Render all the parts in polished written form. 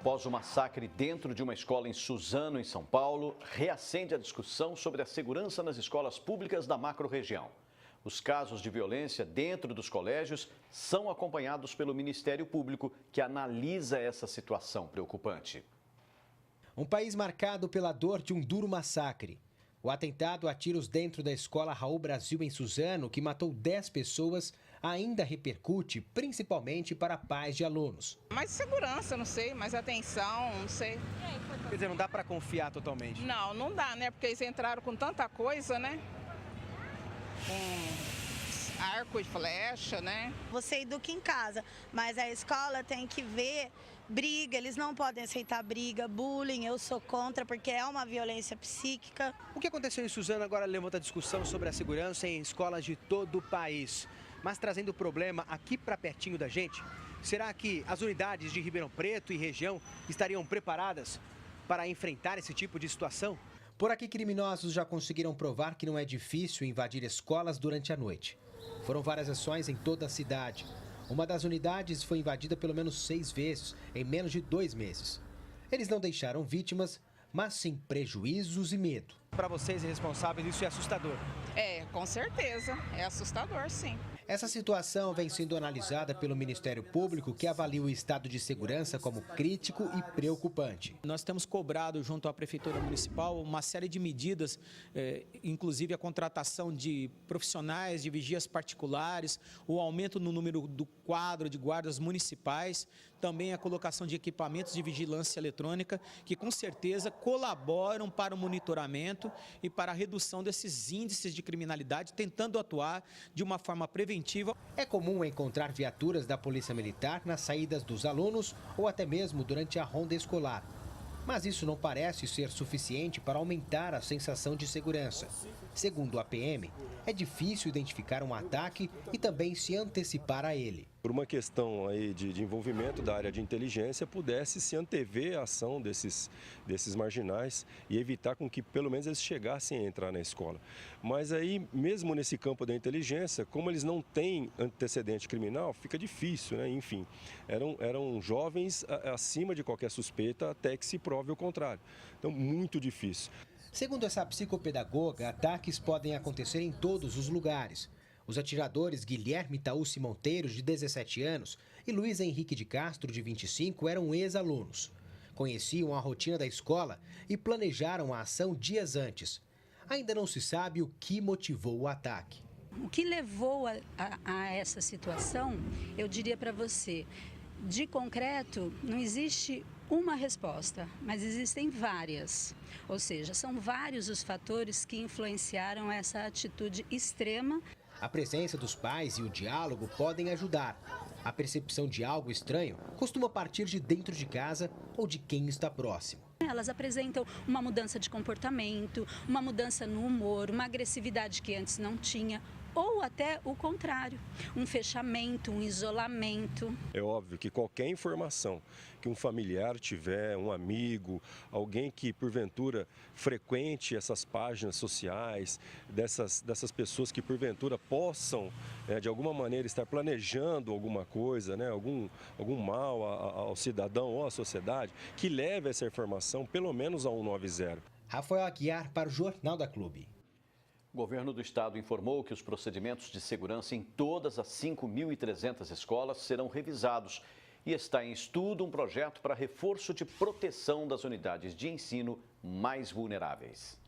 Após o massacre dentro de uma escola em Suzano, em São Paulo, reacende a discussão sobre a segurança nas escolas públicas da macro-região. Os casos de violência dentro dos colégios são acompanhados pelo Ministério Público, que analisa essa situação preocupante. Um país marcado pela dor de um duro massacre. O atentado a tiros dentro da escola Raul Brasil em Suzano, que matou 10 pessoas, ainda repercute principalmente para pais de alunos. Mais segurança, não sei, mais atenção, não sei. Quer dizer, não dá para confiar totalmente? Não, não dá, né? Porque eles entraram com tanta coisa, né? Com arco e flecha, né? Você educa em casa, mas a escola tem que ver briga, eles não podem aceitar briga, bullying, eu sou contra porque é uma violência psíquica. O que aconteceu em Suzano agora levanta discussão sobre a segurança em escolas de todo o país. Mas trazendo o problema aqui para pertinho da gente, será que as unidades de Ribeirão Preto e região estariam preparadas para enfrentar esse tipo de situação? Por aqui, criminosos já conseguiram provar que não é difícil invadir escolas durante a noite. Foram várias ações em toda a cidade. Uma das unidades foi invadida pelo menos 6 vezes em menos de 2 meses. Eles não deixaram vítimas, mas sim prejuízos e medo. Para vocês, responsáveis, isso é assustador. É, com certeza. É assustador, sim. Essa situação vem sendo analisada pelo Ministério Público, que avalia o estado de segurança como crítico e preocupante. Nós temos cobrado junto à Prefeitura Municipal uma série de medidas, inclusive a contratação de profissionais de vigias particulares, o aumento no número do quadro de guardas municipais, também a colocação de equipamentos de vigilância eletrônica, que com certeza colaboram para o monitoramento e para a redução desses índices de criminalidade, tentando atuar de uma forma preventiva. É comum encontrar viaturas da Polícia Militar nas saídas dos alunos ou até mesmo durante a ronda escolar. Mas isso não parece ser suficiente para aumentar a sensação de segurança. Segundo a PM, é difícil identificar um ataque e também se antecipar a ele. Por uma questão aí de envolvimento da área de inteligência, pudesse se antever a ação desses marginais e evitar com que pelo menos eles chegassem a entrar na escola. Mas aí, mesmo nesse campo da inteligência, como eles não têm antecedente criminal, fica difícil, né? Enfim, eram jovens acima de qualquer suspeita até que se prove o contrário. Então, muito difícil. Segundo essa psicopedagoga, ataques podem acontecer em todos os lugares. Os atiradores Guilherme Taúci Monteiro, de 17 anos, e Luiz Henrique de Castro, de 25, eram ex-alunos. Conheciam a rotina da escola e planejaram a ação dias antes. Ainda não se sabe o que motivou o ataque. O que levou a essa situação, eu diria para você, de concreto, não existe uma resposta, mas existem várias. Ou seja, são vários os fatores que influenciaram essa atitude extrema. A presença dos pais e o diálogo podem ajudar. A percepção de algo estranho costuma partir de dentro de casa ou de quem está próximo. Elas apresentam uma mudança de comportamento, uma mudança no humor, uma agressividade que antes não tinha, ou até o contrário, um fechamento, um isolamento. É óbvio que qualquer informação que um familiar tiver, um amigo, alguém que porventura frequente essas páginas sociais, dessas pessoas que porventura possam, de alguma maneira, estar planejando alguma coisa, algum mal ao cidadão ou à sociedade, que leve essa informação pelo menos a 190. Rafael Aguiar para o Jornal da Clube. O governo do estado informou que os procedimentos de segurança em todas as 5.300 escolas serão revisados e está em estudo um projeto para reforço de proteção das unidades de ensino mais vulneráveis.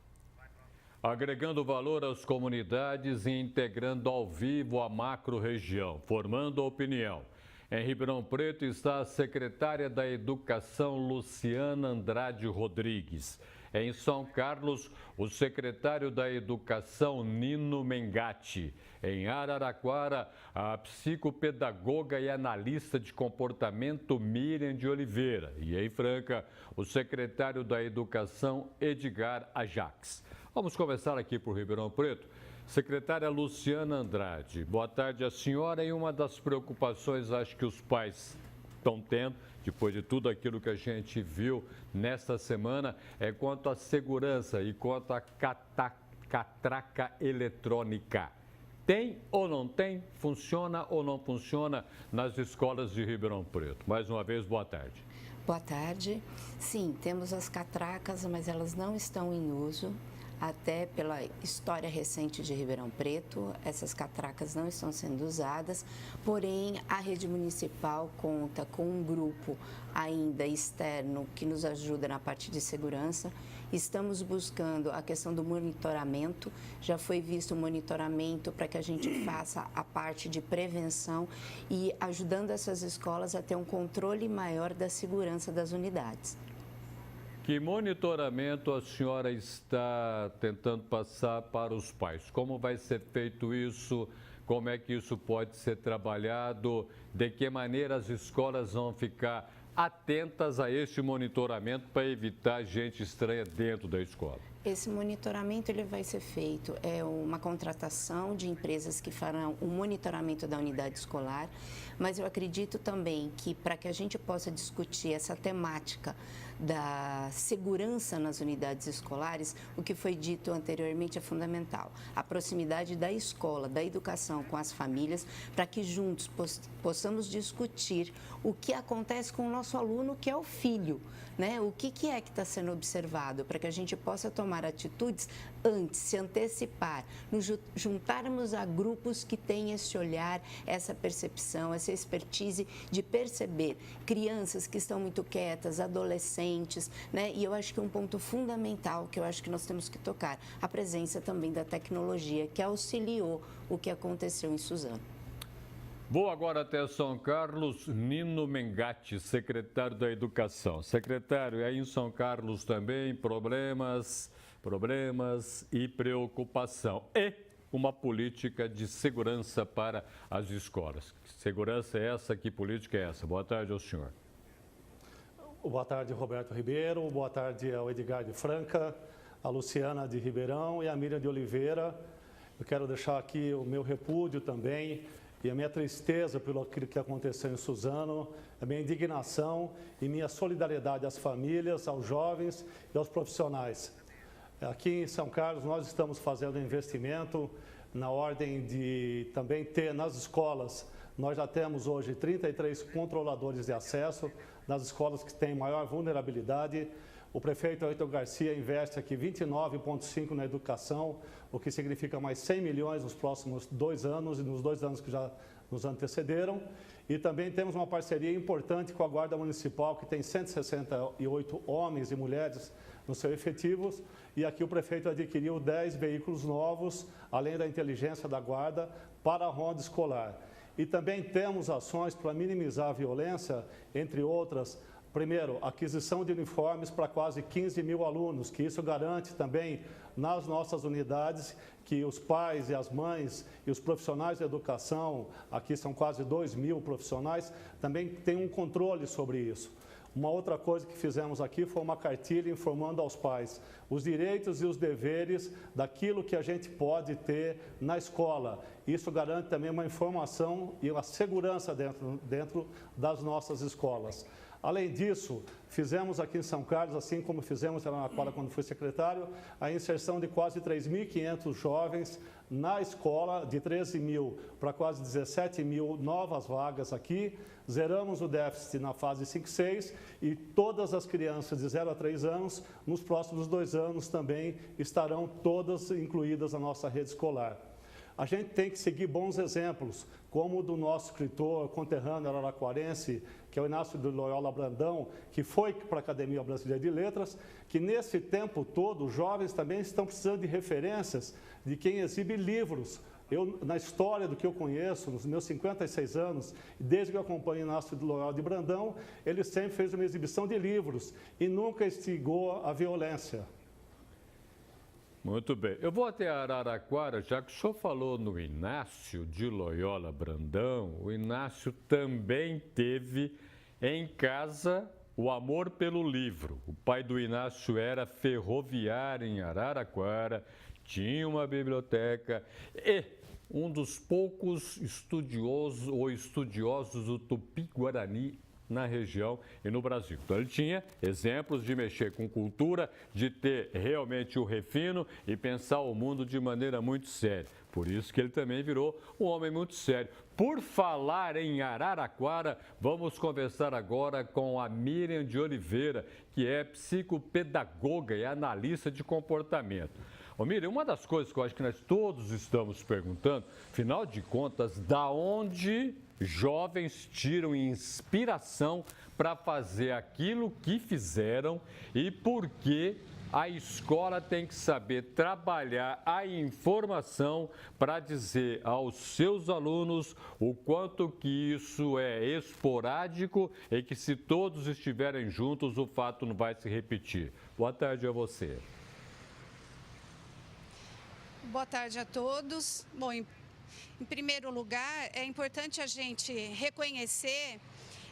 Agregando valor às comunidades e integrando ao vivo a macro-região, formando opinião. Em Ribeirão Preto está a secretária da Educação, Luciana Andrade Rodrigues. Em São Carlos, o secretário da Educação, Nino Mengatti. Em Araraquara, a psicopedagoga e analista de comportamento, Miriam de Oliveira. E em Franca, o secretário da Educação, Edgar Ajax. Vamos começar aqui por Ribeirão Preto. Secretária Luciana Andrade, boa tarde à senhora. E uma das preocupações, acho que os pais estão tendo, depois de tudo aquilo que a gente viu nesta semana, é quanto à segurança e quanto à catraca eletrônica. Tem ou não tem? Funciona ou não funciona nas escolas de Ribeirão Preto? Mais uma vez, boa tarde. Boa tarde. Sim, temos as catracas, mas elas não estão em uso. Até pela história recente de Ribeirão Preto, essas catracas não estão sendo usadas, porém a rede municipal conta com um grupo ainda externo que nos ajuda na parte de segurança. Estamos buscando a questão do monitoramento, já foi visto o monitoramento para que a gente faça a parte de prevenção e ajudando essas escolas a ter um controle maior da segurança das unidades. Que monitoramento a senhora está tentando passar para os pais? Como vai ser feito isso? Como é que isso pode ser trabalhado? De que maneira as escolas vão ficar atentas a este monitoramento para evitar gente estranha dentro da escola? Esse monitoramento ele vai ser feito, é uma contratação de empresas que farão o monitoramento da unidade escolar, mas eu acredito também que para que a gente possa discutir essa temática da segurança nas unidades escolares, o que foi dito anteriormente é fundamental. A proximidade da escola, da educação com as famílias, para que juntos possamos discutir o que acontece com o nosso aluno, que é o filho, né? O que é que está sendo observado, para que a gente possa tomar atitudes antes, se antecipar, nos juntarmos a grupos que têm esse olhar, essa percepção, essa expertise de perceber crianças que estão muito quietas, adolescentes, né? E eu acho que um ponto fundamental que eu acho que nós temos que tocar, a presença também da tecnologia que auxiliou o que aconteceu em Suzano. Vou agora até São Carlos, Nino Mengatti, secretário da Educação. Secretário, aí em São Carlos também problemas e preocupação. E uma política de segurança para as escolas. Que segurança é essa? Que política é essa? Boa tarde ao senhor. Boa tarde, Roberto Ribeiro. Boa tarde ao Edgar de Franca, a Luciana de Ribeirão e a Miriam de Oliveira. Eu quero deixar aqui o meu repúdio também e a minha tristeza pelo que aconteceu em Suzano, a minha indignação e minha solidariedade às famílias, aos jovens e aos profissionais. Aqui em São Carlos nós estamos fazendo um investimento na ordem de também ter nas escolas, nós já temos hoje 33 controladores de acesso nas escolas que têm maior vulnerabilidade. O prefeito Ayrton Garcia investe aqui 29,5 na educação, o que significa mais 100 milhões nos próximos 2 anos e nos 2 anos que já nos antecederam. E também temos uma parceria importante com a Guarda Municipal, que tem 168 homens e mulheres nos seus efetivos. E aqui o prefeito adquiriu 10 veículos novos, além da inteligência da Guarda, para a ronda escolar. E também temos ações para minimizar a violência, entre outras. Primeiro, aquisição de uniformes para quase 15 mil alunos, que isso garante também nas nossas unidades que os pais e as mães e os profissionais de educação, aqui são quase 2 mil profissionais, também têm um controle sobre isso. Uma outra coisa que fizemos aqui foi uma cartilha informando aos pais os direitos e os deveres daquilo que a gente pode ter na escola. Isso garante também uma informação e uma segurança dentro das nossas escolas. Além disso, fizemos aqui em São Carlos, assim como fizemos em Araraquara quando fui secretário, a inserção de quase 3.500 jovens na escola, de 13 mil para quase 17 mil novas vagas aqui. Zeramos o déficit na fase 5 e 6 e todas as crianças de 0 a 3 anos, nos próximos 2 anos também estarão todas incluídas na nossa rede escolar. A gente tem que seguir bons exemplos, como o do nosso escritor conterrâneo araraquarense, que é o Inácio de Loyola Brandão, que foi para a Academia Brasileira de Letras, que nesse tempo todo os jovens também estão precisando de referências de quem exibe livros. Eu, na história do que eu conheço, nos meus 56 anos, desde que eu acompanho Inácio de Loyola de Brandão, ele sempre fez uma exibição de livros e nunca instigou a violência. Muito bem. Eu vou até Araraquara, já que o senhor falou no Inácio de Loyola Brandão, o Inácio também teve em casa o amor pelo livro. O pai do Inácio era ferroviário em Araraquara, tinha uma biblioteca e um dos poucos estudiosos do Tupi-Guarani na região e no Brasil. Então ele tinha exemplos de mexer com cultura, de ter realmente o refino e pensar o mundo de maneira muito séria. Por isso que ele também virou um homem muito sério. Por falar em Araraquara, vamos conversar agora com a Miriam de Oliveira, que é psicopedagoga e analista de comportamento. Ô Miriam, uma das coisas que eu acho que nós todos estamos perguntando, afinal de contas, da onde jovens tiram inspiração para fazer aquilo que fizeram e por que a escola tem que saber trabalhar a informação para dizer aos seus alunos o quanto que isso é esporádico e que se todos estiverem juntos o fato não vai se repetir. Boa tarde a você. Boa tarde a todos. Bom, em primeiro lugar, é importante a gente reconhecer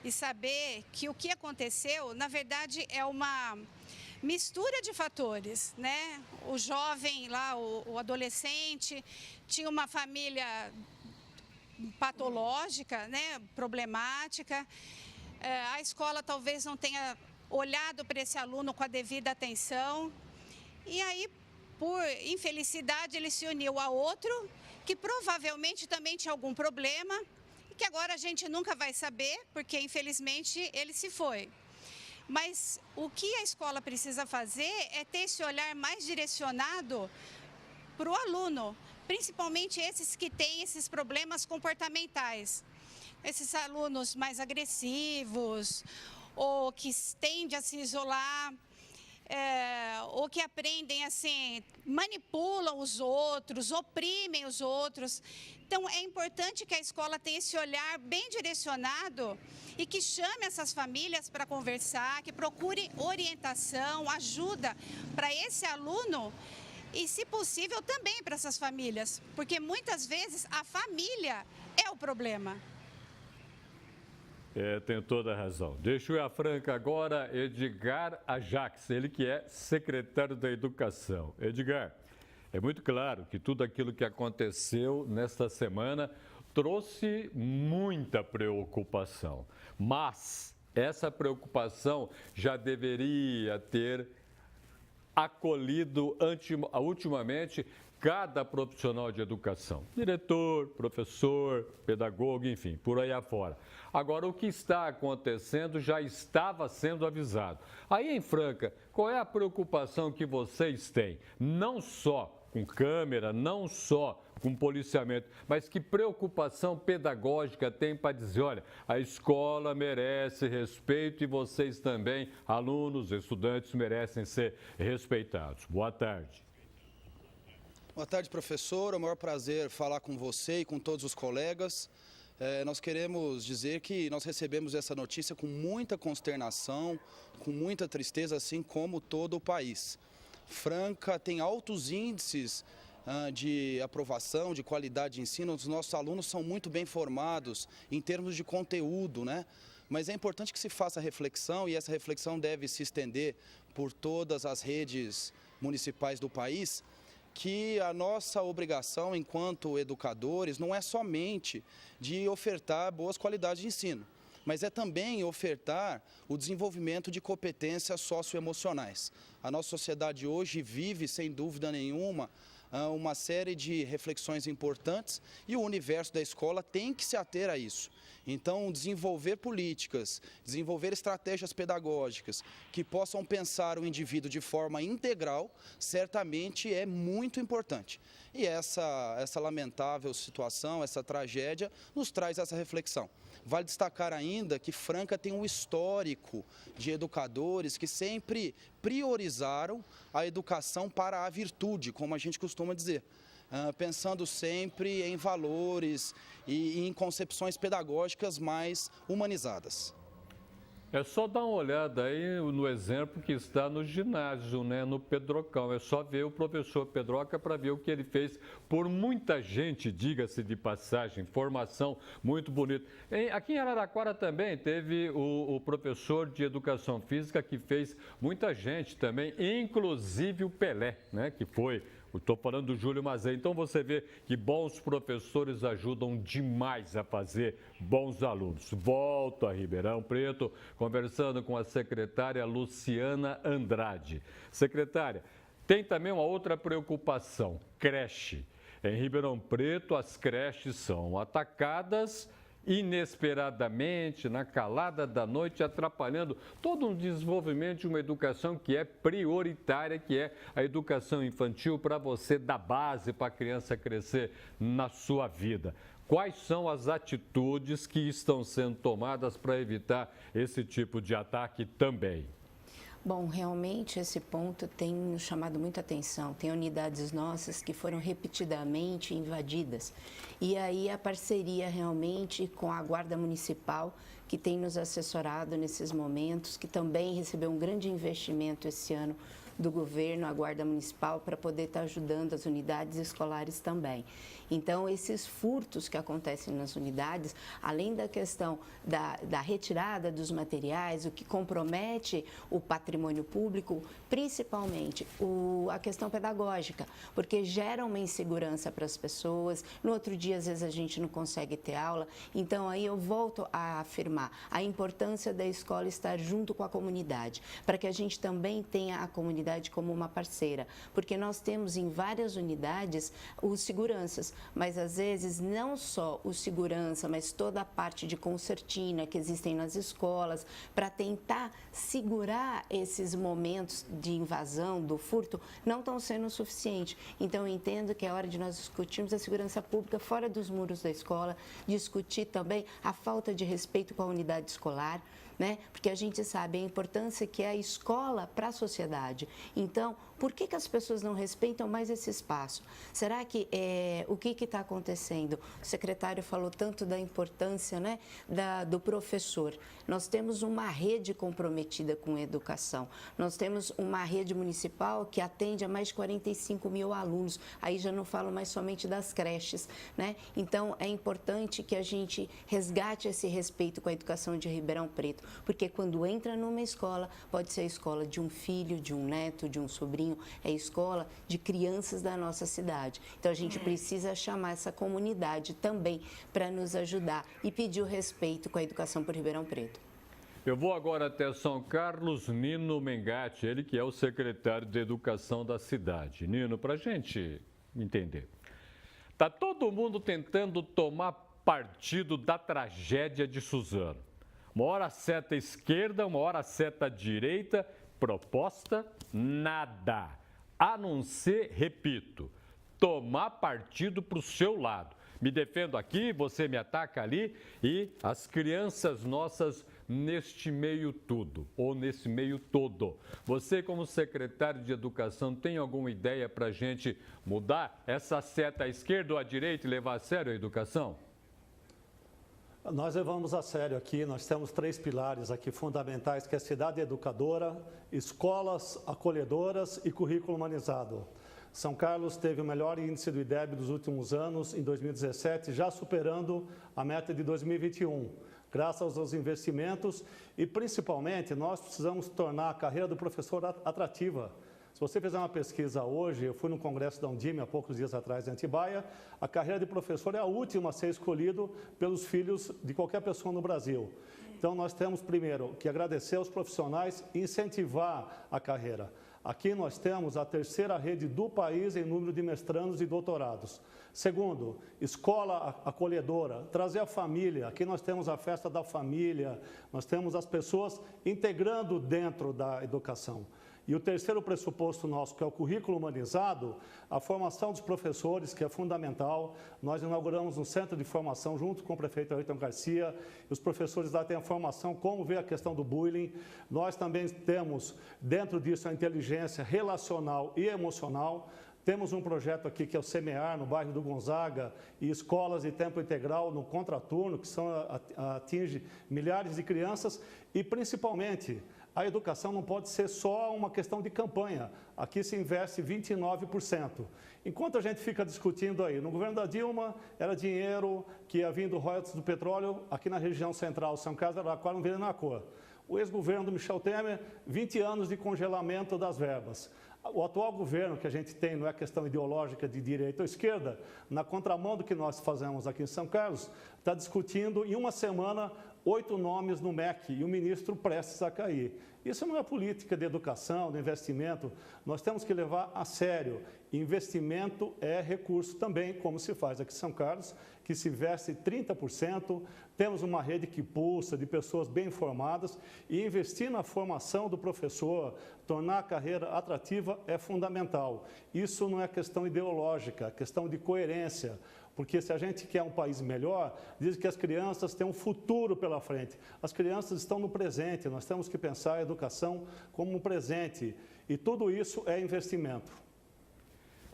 e saber que o que aconteceu, na verdade, é uma mistura de fatores, né? O jovem lá, o adolescente, tinha uma família patológica, né? Problemática. A escola talvez não tenha olhado para esse aluno com a devida atenção. E aí, por infelicidade, ele se uniu a outro que provavelmente também tinha algum problema e que agora a gente nunca vai saber, porque infelizmente ele se foi. Mas o que a escola precisa fazer é ter esse olhar mais direcionado para o aluno, principalmente esses que têm esses problemas comportamentais. Esses alunos mais agressivos, ou que tendem a se isolar, ou que aprendem assim, manipulam os outros, oprimem os outros. Então, é importante que a escola tenha esse olhar bem direcionado e que chame essas famílias para conversar, que procure orientação, ajuda para esse aluno e, se possível, também para essas famílias, porque muitas vezes a família é o problema. Tem toda a razão. Deixa eu ir à Franca agora, Edgar Ajax, ele que é secretário da Educação. Edgar, é muito claro que tudo aquilo que aconteceu nesta semana trouxe muita preocupação, mas essa preocupação já deveria ter acolhido ultimamente cada profissional de educação, diretor, professor, pedagogo, enfim, por aí afora. Agora, o que está acontecendo já estava sendo avisado. Aí em Franca, qual é a preocupação que vocês têm? Não só com câmera, não só com policiamento, mas que preocupação pedagógica tem para dizer, olha, a escola merece respeito e vocês também, alunos, estudantes, merecem ser respeitados. Boa tarde. Boa tarde, professor. É o maior prazer falar com você e com todos os colegas. Nós queremos dizer que nós recebemos essa notícia com muita consternação, com muita tristeza, assim como todo o país. Franca tem altos índices de aprovação, de qualidade de ensino. Os nossos alunos são muito bem formados em termos de conteúdo, né? Mas é importante que se faça reflexão e essa reflexão deve se estender por todas as redes municipais do país, que a nossa obrigação enquanto educadores não é somente de ofertar boas qualidades de ensino, mas é também ofertar o desenvolvimento de competências socioemocionais. A nossa sociedade hoje vive, sem dúvida nenhuma, uma série de reflexões importantes e o universo da escola tem que se ater a isso. Então, desenvolver políticas, desenvolver estratégias pedagógicas que possam pensar o indivíduo de forma integral, certamente é muito importante. E essa lamentável situação, essa tragédia, nos traz essa reflexão. Vale destacar ainda que Franca tem um histórico de educadores que sempre priorizaram a educação para a virtude, como a gente costuma dizer. Pensando sempre em valores e em concepções pedagógicas mais humanizadas. É só dar uma olhada aí no exemplo que está no ginásio, né, no Pedrocão. É só ver o professor Pedroca para ver o que ele fez por muita gente, diga-se de passagem, formação muito bonita. Aqui em Araraquara também teve o professor de educação física que fez muita gente também, inclusive o Pelé, né, que foi... Estou falando do Júlio Mazei. Então você vê que bons professores ajudam demais a fazer bons alunos. Volto a Ribeirão Preto, conversando com a secretária Luciana Andrade. Secretária, tem também uma outra preocupação, creche. Em Ribeirão Preto, as creches são atacadas inesperadamente, na calada da noite, atrapalhando todo um desenvolvimento de uma educação que é prioritária, que é a educação infantil, para você dar base para a criança crescer na sua vida. Quais são as atitudes que estão sendo tomadas para evitar esse tipo de ataque também? Bom, realmente esse ponto tem nos chamado muita atenção. Tem unidades nossas que foram repetidamente invadidas. E aí a parceria realmente com a Guarda Municipal, que tem nos assessorado nesses momentos, que também recebeu um grande investimento esse ano do governo, a Guarda Municipal, para poder estar ajudando as unidades escolares também. Então, esses furtos que acontecem nas unidades, além da questão da retirada dos materiais, o que compromete o patrimônio público, principalmente a questão pedagógica, porque gera uma insegurança para as pessoas. No outro dia, às vezes, a gente não consegue ter aula. Então, aí eu volto a afirmar a importância da escola estar junto com a comunidade, para que a gente também tenha a comunidade como uma parceira, porque nós temos em várias unidades os seguranças, mas às vezes não só o segurança, mas toda a parte de concertina que existem nas escolas para tentar segurar esses momentos de invasão, do furto, não estão sendo suficientes. Então eu entendo que é hora de nós discutirmos a segurança pública fora dos muros da escola, discutir também a falta de respeito com a unidade escolar, né? Porque a gente sabe a importância que é a escola para a sociedade. Então, por que as pessoas não respeitam mais esse espaço? Será que o que está acontecendo? O secretário falou tanto da importância, né, do professor. Nós temos uma rede comprometida com a educação. Nós temos uma rede municipal que atende a mais de 45 mil alunos. Aí já não falo mais somente das creches, né? Então, é importante que a gente resgate esse respeito com a educação de Ribeirão Preto, porque quando entra numa escola, pode ser a escola de um filho, de um neto, de um sobrinho, é a escola de crianças da nossa cidade. Então a gente precisa chamar essa comunidade também para nos ajudar e pedir o respeito com a educação por Ribeirão Preto. Eu vou agora até São Carlos, Nino Mengatti, ele que é o secretário de Educação da cidade. Nino, para a gente entender, está todo mundo tentando tomar partido da tragédia de Suzano. Uma hora seta à esquerda, uma hora seta à direita, proposta nada, a não ser, repito, tomar partido para o seu lado. Me defendo aqui, você me ataca ali e as crianças nossas neste meio tudo, ou nesse meio todo. Você, como secretário de Educação, tem alguma ideia para a gente mudar essa seta à esquerda ou à direita e levar a sério a educação? Nós levamos a sério aqui, nós temos 3 pilares aqui fundamentais, que é a cidade educadora, escolas acolhedoras e currículo humanizado. São Carlos teve o melhor índice do IDEB dos últimos anos, em 2017, já superando a meta de 2021, graças aos investimentos e, principalmente, nós precisamos tornar a carreira do professor atrativa. Se você fizer uma pesquisa hoje, eu fui no congresso da Undime há poucos dias atrás em Atibaia, a carreira de professor é a última a ser escolhida pelos filhos de qualquer pessoa no Brasil. Então, nós temos, primeiro, que agradecer aos profissionais e incentivar a carreira. Aqui nós temos a 3ª rede do país em número de mestrandos e doutorados. Segundo, escola acolhedora, trazer a família. Aqui nós temos a festa da família, nós temos as pessoas integrando dentro da educação. E o 3º pressuposto nosso, que é o currículo humanizado, a formação dos professores, que é fundamental. Nós inauguramos um centro de formação junto com o prefeito Ayrton Garcia. Os professores lá têm a formação, como ver a questão do bullying. Nós também temos, dentro disso, a inteligência relacional e emocional. Temos um projeto aqui que é o Semear, no bairro do Gonzaga, e escolas de tempo integral no contraturno, que atinge milhares de crianças. E, principalmente, a educação não pode ser só uma questão de campanha. Aqui se investe 29%. Enquanto a gente fica discutindo aí, no governo da Dilma era dinheiro que ia vindo royalties do petróleo, aqui na região central, São Carlos, Araraquara, não veio na cor. O ex-governo do Michel Temer, 20 anos de congelamento das verbas. O atual governo que a gente tem, não é questão ideológica de direita ou esquerda, na contramão do que nós fazemos aqui em São Carlos, está discutindo em uma semana 8 nomes no MEC e o ministro prestes a cair. Isso não é política de educação, de investimento. Nós temos que levar a sério. Investimento é recurso também, como se faz aqui em São Carlos, que se investe 30%. Temos uma rede que pulsa de pessoas bem informadas e investir na formação do professor, tornar a carreira atrativa é fundamental. Isso não é questão ideológica, é questão de coerência. Porque se a gente quer um país melhor, diz que as crianças têm um futuro pela frente. As crianças estão no presente, nós temos que pensar a educação como um presente. E tudo isso é investimento.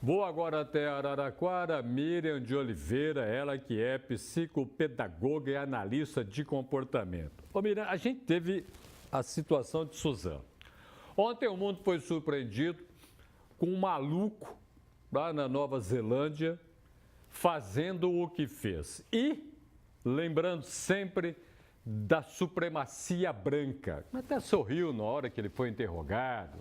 Vou agora até Araraquara, Miriam de Oliveira, ela que é psicopedagoga e analista de comportamento. Ô Miriam, a gente teve a situação de Suzano. Ontem o mundo foi surpreendido com um maluco lá na Nova Zelândia, fazendo o que fez. E lembrando sempre da supremacia branca. Até sorriu na hora que ele foi interrogado.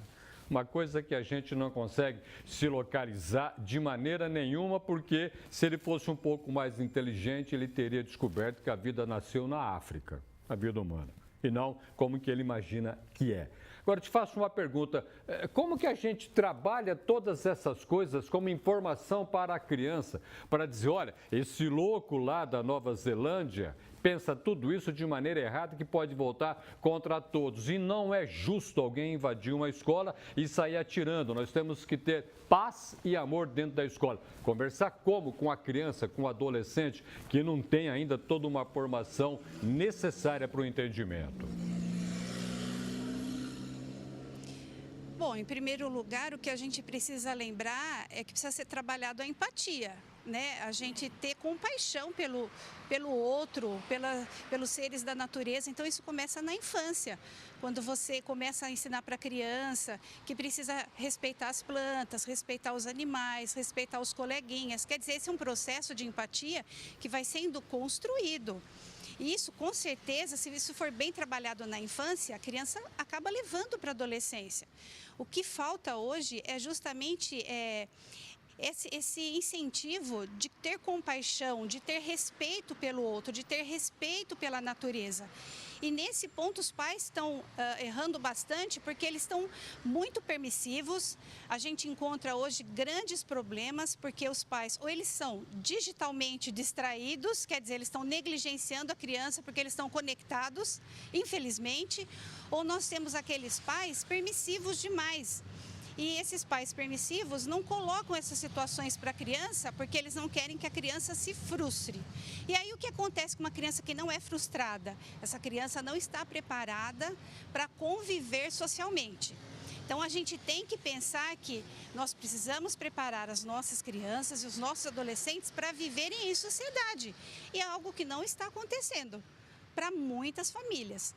Uma coisa que a gente não consegue se localizar de maneira nenhuma, porque se ele fosse um pouco mais inteligente, ele teria descoberto que a vida nasceu na África, a vida humana, e não como que ele imagina que é. Agora, te faço uma pergunta, como que a gente trabalha todas essas coisas como informação para a criança, para dizer, olha, esse louco lá da Nova Zelândia pensa tudo isso de maneira errada que pode voltar contra todos. E não é justo alguém invadir uma escola e sair atirando. Nós temos que ter paz e amor dentro da escola. Conversar como com a criança, com o adolescente, que não tem ainda toda uma formação necessária para o entendimento. Bom, em primeiro lugar, o que a gente precisa lembrar é que precisa ser trabalhado a empatia, né? A gente ter compaixão pelo outro, pelos seres da natureza. Então, isso começa na infância, quando você começa a ensinar para a criança que precisa respeitar as plantas, respeitar os animais, respeitar os coleguinhas. Quer dizer, esse é um processo de empatia que vai sendo construído. E isso, com certeza, se isso for bem trabalhado na infância, a criança acaba levando para a adolescência. O que falta hoje é justamente esse incentivo de ter compaixão, de ter respeito pelo outro, de ter respeito pela natureza. E nesse ponto os pais estão errando bastante porque eles estão muito permissivos. A gente encontra hoje grandes problemas porque os pais ou eles são digitalmente distraídos, quer dizer, eles estão negligenciando a criança porque eles estão conectados, infelizmente, ou nós temos aqueles pais permissivos demais. E esses pais permissivos não colocam essas situações para a criança porque eles não querem que a criança se frustre. E aí o que acontece com uma criança que não é frustrada? Essa criança não está preparada para conviver socialmente. Então a gente tem que pensar que nós precisamos preparar as nossas crianças e os nossos adolescentes para viverem em sociedade. E é algo que não está acontecendo para muitas famílias.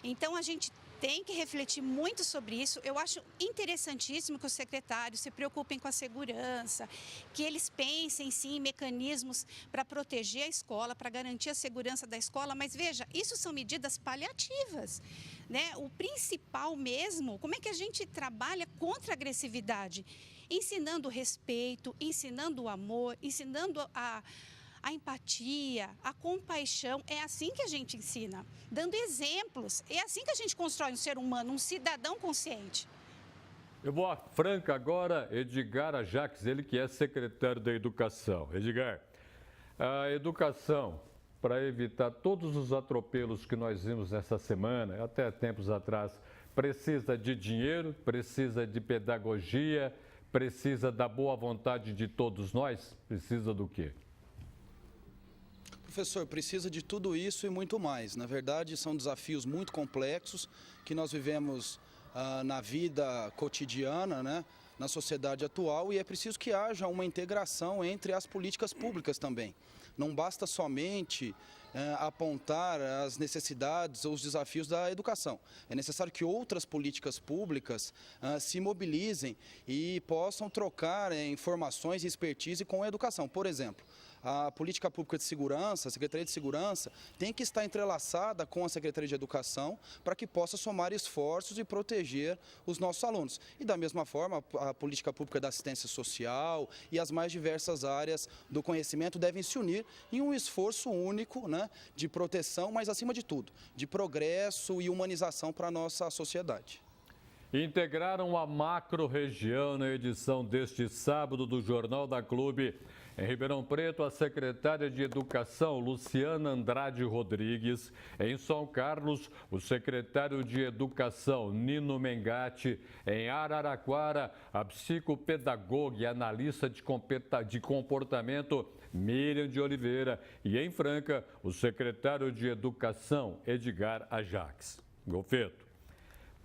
Então a gente tem que refletir muito sobre isso. Eu acho interessantíssimo que os secretários se preocupem com a segurança, que eles pensem, sim, em mecanismos para proteger a escola, para garantir a segurança da escola. Mas, veja, isso são medidas paliativas, né? O principal mesmo, como é que a gente trabalha contra a agressividade? Ensinando o respeito, ensinando o amor, ensinando a empatia, a compaixão. É assim que a gente ensina, dando exemplos. É assim que a gente constrói um ser humano, um cidadão consciente. Eu vou a Franca agora, Edgar Ajax, ele que é secretário da Educação. Edgar, a educação, para evitar todos os atropelos que nós vimos nessa semana, até tempos atrás, precisa de dinheiro, precisa de pedagogia, precisa da boa vontade de todos nós? Precisa do quê? Professor, precisa de tudo isso e muito mais. Na verdade, são desafios muito complexos que nós vivemos na vida cotidiana, né, na sociedade atual, e é preciso que haja uma integração entre as políticas públicas também. Não basta somente apontar as necessidades ou os desafios da educação. É necessário que outras políticas públicas se mobilizem e possam trocar informações e expertise com a educação. Por exemplo, A política pública de segurança, a Secretaria de Segurança, tem que estar entrelaçada com a Secretaria de Educação para que possa somar esforços e proteger os nossos alunos. E da mesma forma, a política pública da assistência social e as mais diversas áreas do conhecimento devem se unir em um esforço único, né, de proteção, mas acima de tudo, de progresso e humanização para a nossa sociedade. Integraram a macro-região na edição deste sábado do Jornal da Clube. Em Ribeirão Preto, a secretária de Educação, Luciana Andrade Rodrigues. Em São Carlos, o secretário de Educação, Nino Mengatti. Em Araraquara, a psicopedagoga e analista de comportamento, Miriam de Oliveira. E em Franca, o secretário de Educação, Edgar Ajax. Golfeto.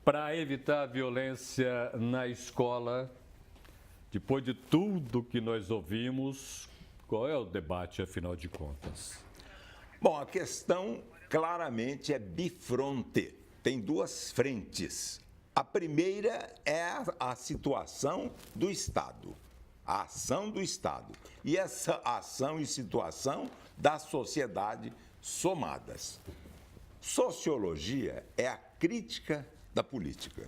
Para evitar a violência na escola, depois de tudo que nós ouvimos, qual é o debate, afinal de contas? Bom, a questão claramente é bifronte. Tem duas frentes. A primeira é a situação do Estado, a ação do Estado. E essa ação e situação da sociedade somadas. Sociologia é a crítica da política,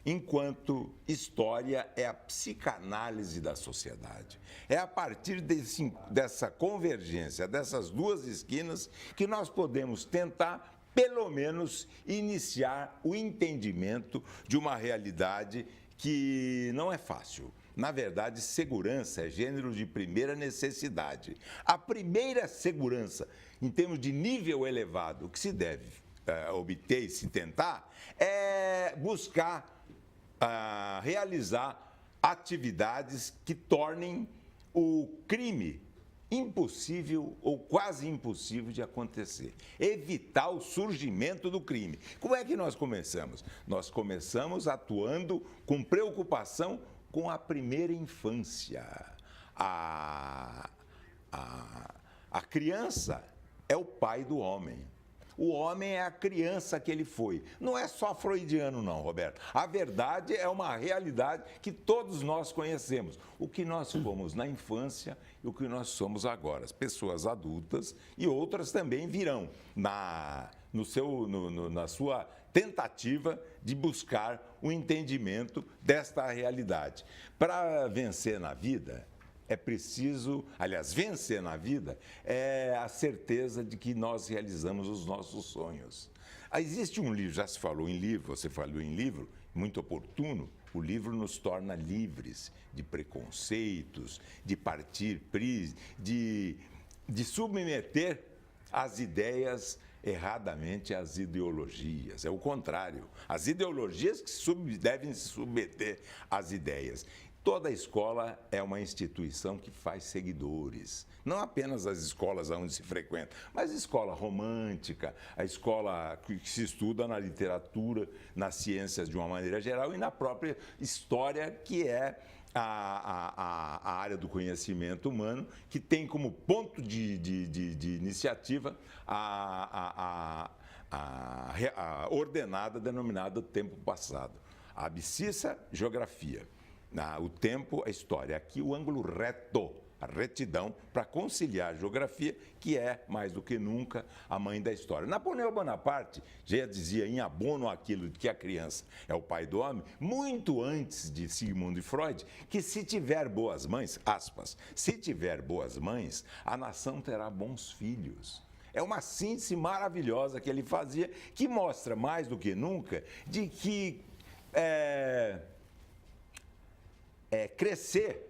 enquanto história é a psicanálise da sociedade. É a partir dessa convergência, dessas duas esquinas, que nós podemos tentar, pelo menos, iniciar o entendimento de uma realidade que não é fácil. Na verdade, segurança é gênero de primeira necessidade. A primeira segurança, em termos de nível elevado, que se deve obter e se tentar, é buscar realizar atividades que tornem o crime impossível ou quase impossível de acontecer. Evitar o surgimento do crime. Como é que nós começamos? Nós começamos atuando com preocupação com a primeira infância. A criança é o pai do homem. O homem é a criança que ele foi. Não é só freudiano, não, Roberto. A verdade é uma realidade que todos nós conhecemos. O que nós fomos na infância e o que nós somos agora. As pessoas adultas e outras também virão na sua tentativa de buscar o entendimento desta realidade. Para vencer na vida, é preciso, aliás, vencer na vida é a certeza de que nós realizamos os nossos sonhos. Existe um livro, já se falou em livro, você falou em livro, muito oportuno, o livro nos torna livres de preconceitos, de partir, de submeter as ideias erradamente às ideologias. É o contrário. As ideologias que devem se submeter às ideias. Toda escola é uma instituição que faz seguidores. Não apenas as escolas onde se frequenta, mas a escola romântica, a escola que se estuda na literatura, nas ciências de uma maneira geral e na própria história, que é a área do conhecimento humano, que tem como ponto de iniciativa a ordenada denominada tempo passado. A abscissa, geografia. O tempo, a história. Aqui o ângulo reto, a retidão, para conciliar a geografia, que é, mais do que nunca, a mãe da história. Napoleão Bonaparte já dizia em abono àquilo de que a criança é o pai do homem, muito antes de Sigmund Freud, que se tiver boas mães, aspas, se tiver boas mães, a nação terá bons filhos. É uma síntese maravilhosa que ele fazia, que mostra, mais do que nunca, de que crescer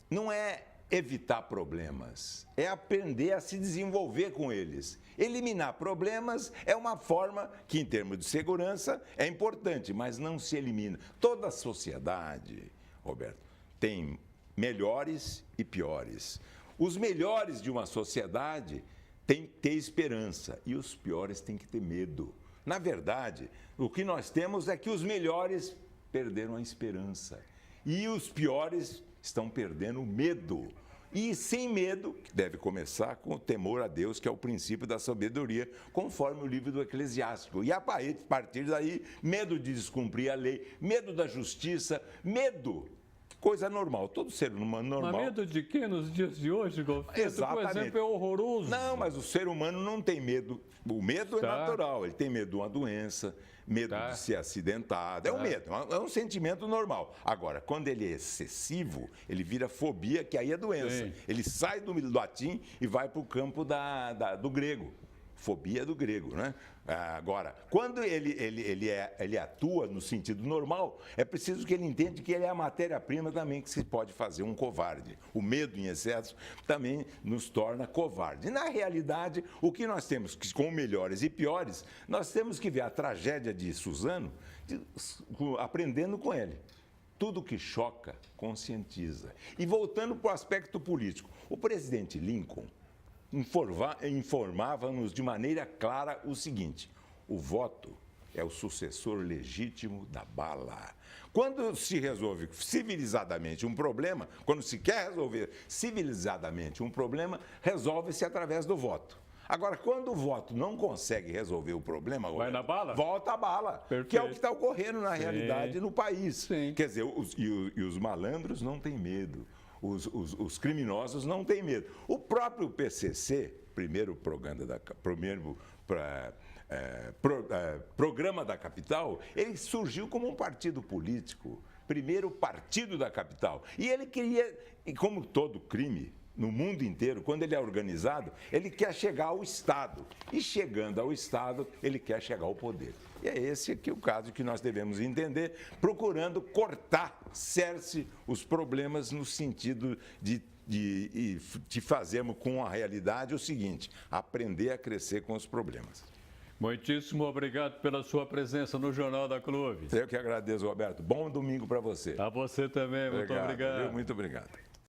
não é evitar problemas, é aprender a se desenvolver com eles. Eliminar problemas é uma forma que, em termos de segurança, é importante, mas não se elimina. Toda a sociedade, Roberto, tem melhores e piores. Os melhores de uma sociedade têm que ter esperança e os piores têm que ter medo. Na verdade, o que nós temos é que os melhores perderam a esperança. E os piores estão perdendo o medo. E sem medo, que deve começar com o temor a Deus, que é o princípio da sabedoria, conforme o livro do Eclesiástico. E a partir daí, medo de descumprir a lei, medo da justiça, medo coisa normal. Todo ser humano normal... Mas medo de quê nos dias de hoje, Golfeto? Exatamente. Por exemplo, é horroroso. Não, mas o ser humano não tem medo. O medo é natural. Ele tem medo de uma doença, medo de ser acidentado. É um medo, é um sentimento normal. Agora, quando ele é excessivo, ele vira fobia, que aí é doença. Sim. Ele sai do latim e vai para o campo do grego. Fobia do grego, né? Agora, quando ele atua no sentido normal, é preciso que ele entenda que ele é a matéria-prima também que se pode fazer um covarde. O medo em excesso também nos torna covarde. E, na realidade, o que nós temos que, com melhores e piores, nós temos que ver a tragédia de Suzano aprendendo com ele. Tudo que choca, conscientiza. E voltando para o aspecto político, o presidente Lincoln informava-nos de maneira clara o seguinte: o voto é o sucessor legítimo da bala. Quando se resolve civilizadamente um problema, quando se quer resolver civilizadamente um problema, resolve-se através do voto. Agora, quando o voto não consegue resolver o problema, vai na bala? Volta a bala, Perfeito. Que é o que está ocorrendo na realidade no país. Sim. Quer dizer, os malandros não têm medo. Os criminosos não têm medo. O próprio PCC, Programa da Capital, ele surgiu como um partido político, primeiro partido da capital. E ele queria, como todo crime no mundo inteiro, quando ele é organizado, ele quer chegar ao Estado. E chegando ao Estado, ele quer chegar ao poder. E é esse aqui o caso que nós devemos entender, procurando cortar, cerce os problemas no sentido de fazermos com a realidade o seguinte: aprender a crescer com os problemas. Muitíssimo obrigado pela sua presença no Jornal da Clube. Eu que agradeço, Roberto. Bom domingo para você. A você também, muito obrigado. Muito obrigado.